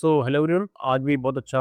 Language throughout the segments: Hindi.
हेलो एवरीवन, आज भी बहुत अच्छा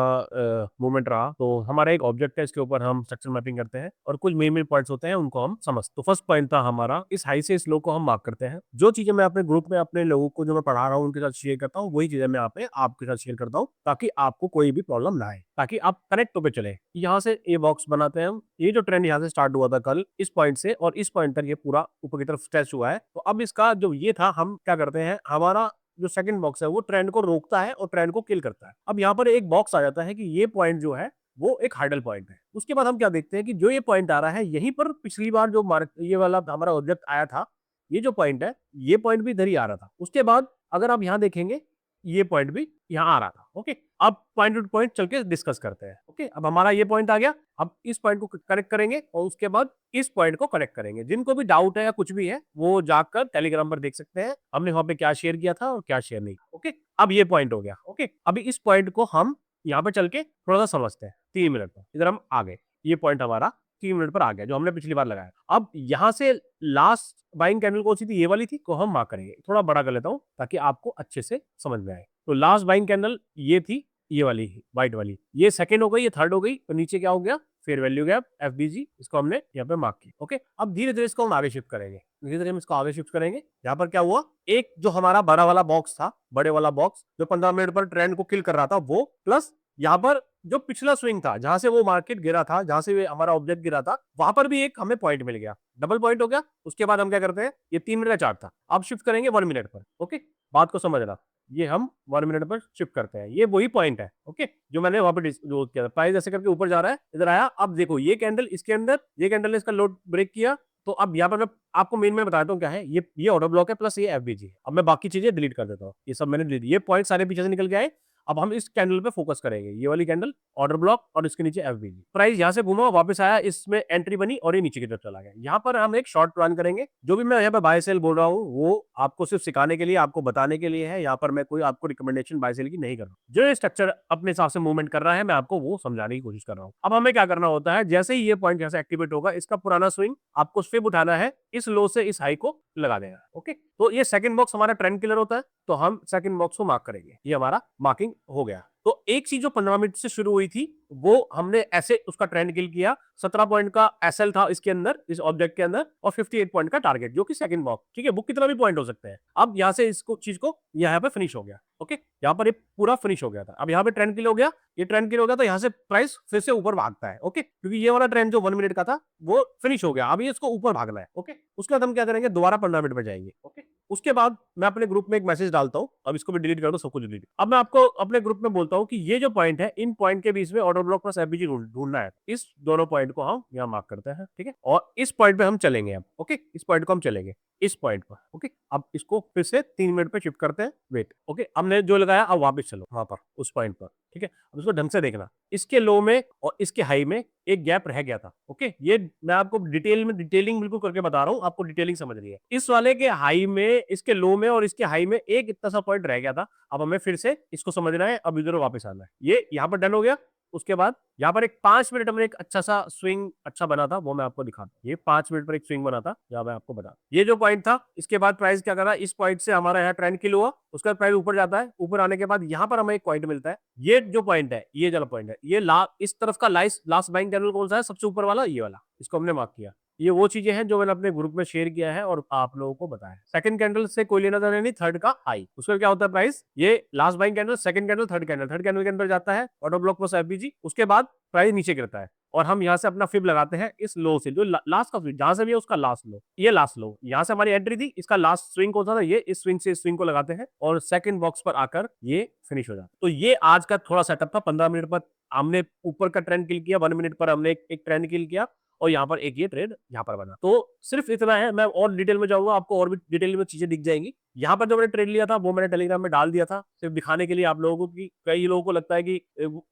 मूवमेंट रहा। तो हमारा एक ऑब्जेक्ट है, इसके ऊपर हम स्ट्रक्चर मैपिंग करते हैं और कुछ मेन मेन पॉइंट्स होते हैं, उनको हम समझते। तो फर्स्ट पॉइंट था हमारा, इस हाई से इस लो को हम मार्क करते हैं। जो चीजें मैं अपने ग्रुप में अपने लोगों को जो मैं पढ़ा रहा हूँ उनके साथ शेयर करता हूँ, वही चीजें मैं यहाँ पे आपके साथ शेयर करता हूँ, ताकि आपको कोई भी प्रॉब्लम ना आए, ताकि आप कनेक्ट होकर चले। यहाँ से ये बॉक्स बनाते हैं हम। ये जो ट्रेंड यहाँ से स्टार्ट हुआ था कल, इस पॉइंट से और इस पॉइंट तक ये पूरा ऊपर की तरफ स्ट्रेच हुआ है। तो अब इसका जो ये था, हम क्या करते हैं, हमारा जो सेकंड बॉक्स है वो ट्रेंड को रोकता है और ट्रेंड को किल करता है। अब यहाँ पर एक बॉक्स आ जाता है कि ये पॉइंट जो है वो एक हाइडल पॉइंट है। उसके बाद हम क्या देखते हैं कि जो ये पॉइंट आ रहा है, यहीं पर पिछली बार जो ये वाला हमारा ऑब्जेक्ट आया था, ये जो पॉइंट है, ये पॉइंट भी इधर ही आ रहा था। उसके बाद अगर आप यहाँ देखेंगे, ये पॉइंट भी यहाँ आ रहा था। ओके, अब पॉइंट टू पॉइंट चल के डिस्कस करते हैं। ओके, अब हमारा ये पॉइंट आ गया। अब इस पॉइंट को कनेक्ट करेंगे और उसके बाद इस पॉइंट को कनेक्ट करेंगे। जिनको भी डाउट है या कुछ भी है, वो जाकर टेलीग्राम पर देख सकते हैं हमने वहां पे क्या शेयर किया था और क्या शेयर नहीं। ओके, अब ये पॉइंट हो गया। ओके, अभी इस पॉइंट को हम यहाँ पे चल के थोड़ा सा समझते हैं। 3 मिनट में इधर हम आ गए। ये पॉइंट हमारा 3 मिनट पर आ गया, जो हमने पिछली बार लगाया। अब यहाँ से लास्ट बाइंग कैंडल कौन सी थी, ये वाली थी, को हम मार्क करेंगे। थोड़ा बड़ा कर लेता हूँ ताकि आपको अच्छे से समझ में आए। तो लास्ट बाइंग कैंडल ये थी, ये वाली व्हाइट वाली। ये सेकंड हो गई, ये थर्ड हो गई। तो नीचे क्या हो गया, फेयर वैल्यू गैप, एफबीजी, इसको हमने यहाँ पे मार्क किया। ओके, अब धीरे धीरे इसको हम आगे शिफ्ट करेंगे। धीरे धीरे हम इसको आगे शिफ्ट करेंगे। यहाँ पर क्या हुआ, एक जो हमारा बड़ा वाला बॉक्स था, बड़े वाला बॉक्स जो 15 मिनट पर ट्रेंड को किल कर रहा था, वो प्लस यहाँ पर जो पिछला स्विंग था, जहां से वो मार्केट गिरा था, जहां से हमारा ऑब्जेक्ट गिरा था, वहां पर भी एक हमें पॉइंट मिल गया, डबल पॉइंट हो गया। उसके बाद हम क्या करते हैं, ये 3 मिनट का चार्ट था, अब शिफ्ट करेंगे 1 मिनट पर। ओके, बात को समझना, ये हम 1 मिनट पर शिफ्ट करते हैं। ये वही पॉइंट है, ओके, जो मैंने वहां पर जो किया था। प्राइस ऐसे करके ऊपर जा रहा है, इधर आया। अब देखो ये कैंडल, इसके अंदर ये कैंडल ने इसका लोड ब्रेक किया। तो अब यहाँ पर मैं आपको मेन में बताता हूँ क्या है। ये ऑर्डर ब्लॉक है प्लस ये एफबीजी। अब मैं बाकी चीजें डिलीट कर देता हूँ, ये सब मैंने डिलीट, ये पॉइंट सारे पीछे से निकल के आए। अब हम इस कैंडल पे फोकस करेंगे, ये वाली कैंडल, ऑर्डर ब्लॉक, और इसके नीचे एफबीजी। प्राइस यहाँ से घूमा, वापस आया, इसमें एंट्री बनी और ये नीचे की तरफ चला गया। यहाँ पर हम एक शॉर्ट प्लान करेंगे। जो भी मैं यहाँ पे बाय सेल बोल रहा हूँ, वो आपको सिर्फ सिखाने के लिए, आपको बताने के लिए है। यहाँ पर मैं कोई आपको रिकमेंडेशन बाय सेल की नहीं कर रहा हूँ। जो ये स्ट्रक्चर अपने हिसाब से मूवमेंट कर रहा है, मैं आपको वो समझाने की कोशिश कर रहा हूँ। अब हमें क्या करना होता है, जैसे ही ये पॉइंट जैसे एक्टिवेट होगा, इसका पुराना स्विंग आपको फिर उठाना है, इस लो से इस हाई को लगा देना। ओके, तो ये सेकंड बॉक्स हमारा ट्रेंड किलर होता है, तो हम सेकंड बॉक्स को मार्क करेंगे। ये हमारा मार्किंग हो गया। तो एक चीज जो 15 मिनट से शुरू हुई थी, वो हमने ऐसे उसका ट्रेंड किल किया। 17 पॉइंट का एसएल था इसके अंदर, इस ऑब्जेक्ट के अंदर, और 58 पॉइंट का टारगेट, जो कि सेकंड बॉक्स। ठीक है, बुक कितना भी पॉइंट हो सकते हैं। अब यहां से इसको चीज को यहाँ पे फिनिश हो गया। ओके, यहाँ पर ये पूरा फिनिश हो गया था। अब यहाँ पे ट्रेंड किल हो गया, ये ट्रेंड किल हो गया, तो यहाँ से प्राइस फिर से ऊपर भागता है। ओके, क्योंकि ये वाला ट्रेंड जो 1 मिनट का था वो फिनिश हो गया। अब ये इसको ऊपर भागना है। ओके, उसके बाद हम क्या करेंगे, दोबारा 15 मिनट में जाएंगे। ओके, उसके बाद मैं अपने ग्रुप में एक मैसेज डालता हूं। अब इसको भी डिलीट कर दो, सब कुछ डिलीट। अब मैं आपको अपने ग्रुप में बोलता हूं कि ये जो पॉइंट है, इन पॉइंट के बीच में ऑर्डर ब्लॉक प्लस एफबीजी ढूंढना है। इस दोनों पॉइंट को हम यहाँ मार्क करते हैं। ठीक है, और इस पॉइंट पे हम चलेंगे अब। ओके, इस पॉइंट को हम चलेंगे, इस पॉइंट पर। ओके, अब इसको फिर से 3 मिनट पे शिफ्ट करते हैं। वेट, ओके, हमने जो लगाया, अब वापस चलो वहां पर, उस पॉइंट पर। ठीक है, अब इसको ढंग से देखना। इसके लो में और इसके हाई में एक गैप रह गया था। ओके, ये मैं आपको डिटेलिंग बिल्कुल करके बता रहा हूँ, आपको डिटेलिंग समझ रही है। इस वाले के हाई में, इसके लो में और इसके हाई में एक इतना सा पॉइंट रह गया था। अब हमें फिर से इसको समझना है, अब इधर वापस आना है। ये यहाँ पर डन हो गया। उसके बाद यहाँ पर एक 5 मिनट में एक अच्छा सा स्विंग अच्छा बना था, वो मैं आपको दिखाता हूँ। ये 5 मिनट पर एक स्विंग बना था, जहाँ मैं आपको बता, ये जो पॉइंट था, इसके बाद प्राइस क्या करा, इस पॉइंट से हमारा यहाँ ट्रेंड किल हुआ। उसका प्राइस ऊपर जाता है। ऊपर आने के बाद यहाँ पर हमें एक पॉइंट मिलता है। ये जो पॉइंट है, ये जो पॉइंट है, ये इस तरफ का लास्ट बाइंग कैंडल कौन सा है, सबसे ऊपर वाला, ये वाला, इसको हमने मार्क किया। ये वो चीजें हैं जो मैंने अपने ग्रुप में शेयर किया है और आप लोगों को बताया। सेकंड कैंडल से कोई लेना देना नहीं, थर्ड का हाई, उसका क्या होता है प्राइस, ये last buying candle, second candle, third candle के अंदर जाता है ऑर्डर ब्लॉक प्लस एफबीजी। उसके बाद प्राइस नीचे गिरता है और हम यहाँ से अपना फिब लगाते हैं इस लो से, जो लास्ट का जहां से भी है उसका लास्ट लो, ये लास्ट लो। यहाँ से हमारी एंट्री थी, इसका लास्ट स्विंग कौन सा था, ये इस स्विंग से इस स्विंग को लगाते हैं और सेकंड बॉक्स पर आकर ये फिनिश हो जाता है। तो ये आज का थोड़ा सेटअप था। 15 मिनट पर हमने ऊपर का ट्रेंड किल किया, 1 मिनट पर हमने एक ट्रेंड किल किया, और यहाँ पर एक ये ट्रेड यहाँ पर बना। तो सिर्फ इतना है, मैं और डिटेल में जाऊंगा, आपको और भी डिटेल में चीजें दिख जाएंगी। यहाँ पर जो मैंने ट्रेड लिया था, वो मैंने टेलीग्राम में डाल दिया था, सिर्फ दिखाने के लिए आप लोगों को, कि कई लोगों को लगता है कि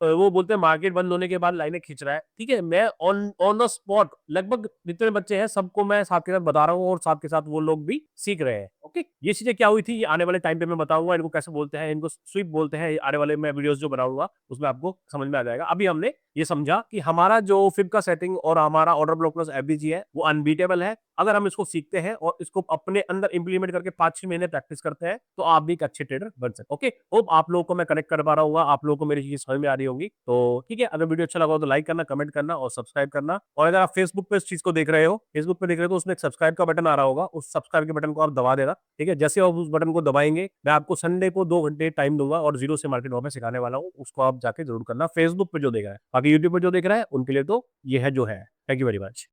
वो बोलते हैं मार्केट बंद होने के बाद लाइनें खींच रहा है। ठीक है, मैं ऑन द स्पॉट लगभग जितने बच्चे हैं सबको मैं साथ के साथ बता रहा हूँ, और साथ के साथ वो लोग भी सीख रहे हैं। ओके, ये चीजें क्या हुई थी, ये आने वाले टाइम पे मैं बताऊंगा, इनको कैसे बोलते हैं, इनको स्वीप बोलते हैं। आने वाले मैं वीडियोस जो बनाऊंगा उसमें आपको समझ में आ जाएगा। अभी हमने ये समझा कि हमारा जो फिब का सेटिंग और हमारा ऑर्डर ब्लॉक प्लस एफबीजी है, वो अनबीटेबल है। अगर हम इसको सीखते हैं और इसको अपने अंदर इंप्लीमेंट करके 5-6 महीने प्रैक्टिस करते हैं तो आप भी एक अच्छे ट्रेडर बन सकते। ओके, होप आप लोगों को मैं कनेक्ट कर पा रहा हूँ, आप लोगों को मेरी चीज समझ में आ रही होगी। तो ठीक है, अगर वीडियो अच्छा लगा हो तो लाइक करना, कमेंट करना और सब्सक्राइब करना। और अगर आप फेसबुक पे इस चीज को देख रहे हो, फेसबुक पे देख रहे हो, तो उसमें एक सब्सक्राइब का बटन आ रहा होगा, उस सब्सक्राइब के बटन को आप दबा देना। ठीक है, जैसे आप उस बटन को दबाएंगे, मैं आपको संडे को 2 घंटे टाइम दूंगा और जीरो से मार्केट वहां पे सिखाने वाला हूँ, उसको आप जाके जरूर करना फेसबुक पे जो देख रहा है। बाकी यूट्यूब पे जो देख रहा है उनके लिए तो ये है जो है। Thank you very much.